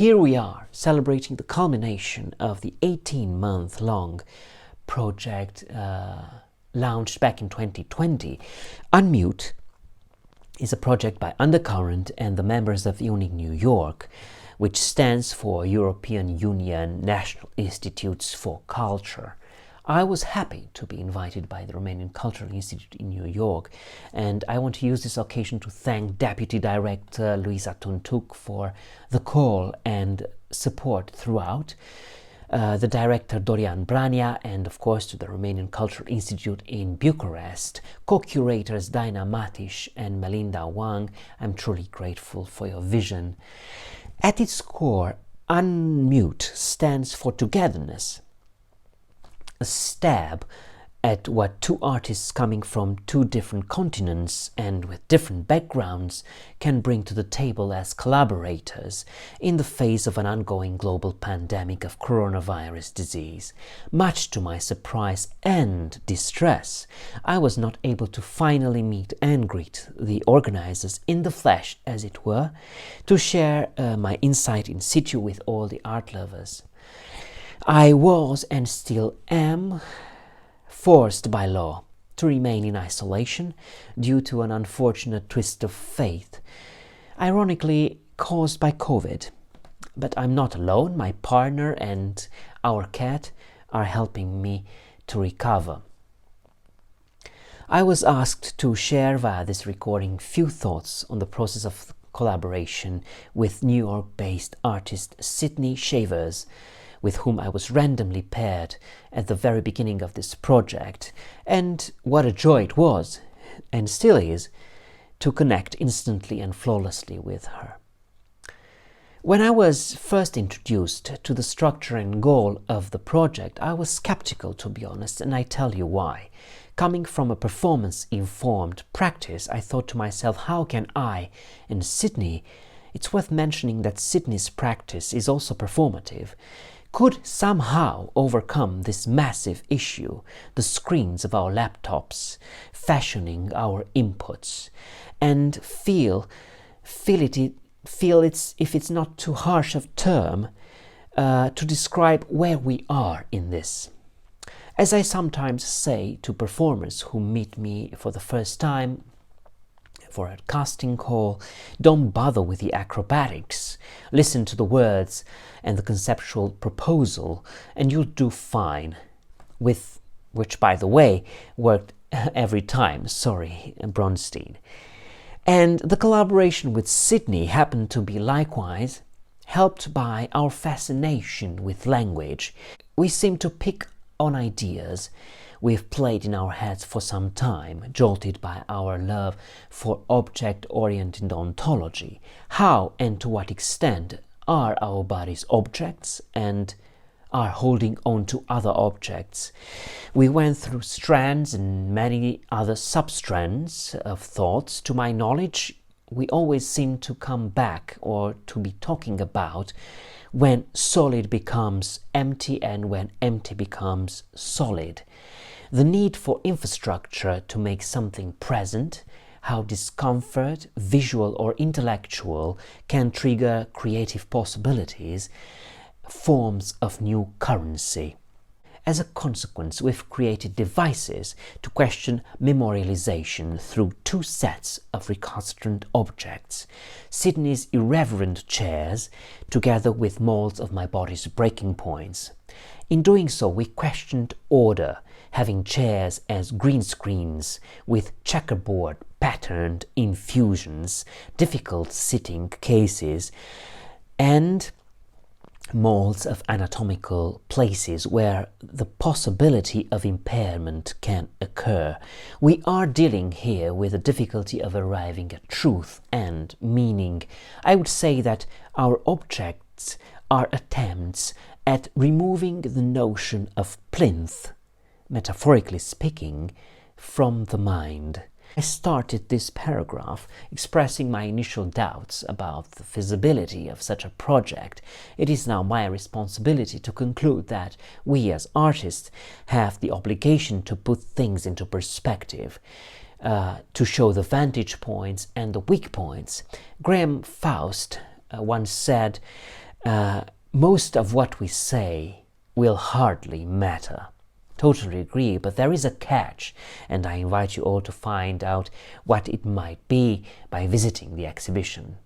here we are, celebrating the culmination of the 18-month-long project launched back in 2020. Unmute is a project by Undercurrent and the members of UNIC New York, which stands for European Union National Institutes for Culture. I was happy to be invited by the Romanian Cultural Institute in New York, and I want to use this occasion to thank Deputy Director Luisa Tuntuc for the call and support throughout, the Director Dorian Brania, and of course to the Romanian Cultural Institute in Bucharest, co-curators Daina, Mattis and Melinda, Wang. I'm truly grateful for your vision. At its core, Unmute stands for togetherness, a stab at what two artists coming from two different continents and with different backgrounds can bring to the table as collaborators in the face of an ongoing global pandemic of coronavirus disease. Much to my surprise and distress, I was not able to finally meet and greet the organizers in the flesh, as it were, to share my insight in situ with all the art lovers. I was and still am forced by law to remain in isolation due to an unfortunate twist of fate, ironically caused by COVID. But I'm not alone. My partner and our cat are helping me to recover. I was asked to share via this recording few thoughts on the process of collaboration with New York-based artist Sydney Shavers, with whom I was randomly paired at the very beginning of this project, and what a joy it was, and still is, to connect instantly and flawlessly with her. When I was first introduced to the structure and goal of the project, I was skeptical, to be honest, and I tell you why. Coming from a performance-informed practice, I thought to myself, how can I and Sydney, it's worth mentioning that Sydney's practice is also performative, could somehow overcome this massive issue, the screens of our laptops fashioning our inputs, and feel it's, if it's not too harsh of term, to describe where we are in this. As I sometimes say to performers who meet me for the first time for a casting call, don't bother with the acrobatics. Listen to the words and the conceptual proposal, and you'll do fine. Which, by the way, worked every time. Sorry, Bronstein. And the collaboration with Sydney happened to be likewise helped by our fascination with language. We seem to pick on ideas we've played in our heads for some time, jolted by our love for object-oriented ontology. How and to what extent are our bodies objects and are holding on to other objects? We went through strands and many other sub-strands of thoughts. To my knowledge, we always seem to come back or to be talking about when solid becomes empty and when empty becomes solid. The need for infrastructure to make something present, how discomfort, visual or intellectual, can trigger creative possibilities, forms of new currency. As a consequence, we've created devices to question memorialization through two sets of recalcitrant objects. Sydney's irreverent chairs, together with molds of my body's breaking points. In doing so, we questioned order, having chairs as green screens with checkerboard patterned infusions, difficult sitting cases, and molds of anatomical places where the possibility of impairment can occur. We are dealing here with the difficulty of arriving at truth and meaning. I would say that our objects are attempts at removing the notion of plinth, metaphorically speaking, from the mind. I started this paragraph expressing my initial doubts about the feasibility of such a project. It is now my responsibility to conclude that we as artists have the obligation to put things into perspective, to show the vantage points and the weak points. Graham Faust once said, most of what we say will hardly matter. Totally agree, but there is a catch, and I invite you all to find out what it might be by visiting the exhibition.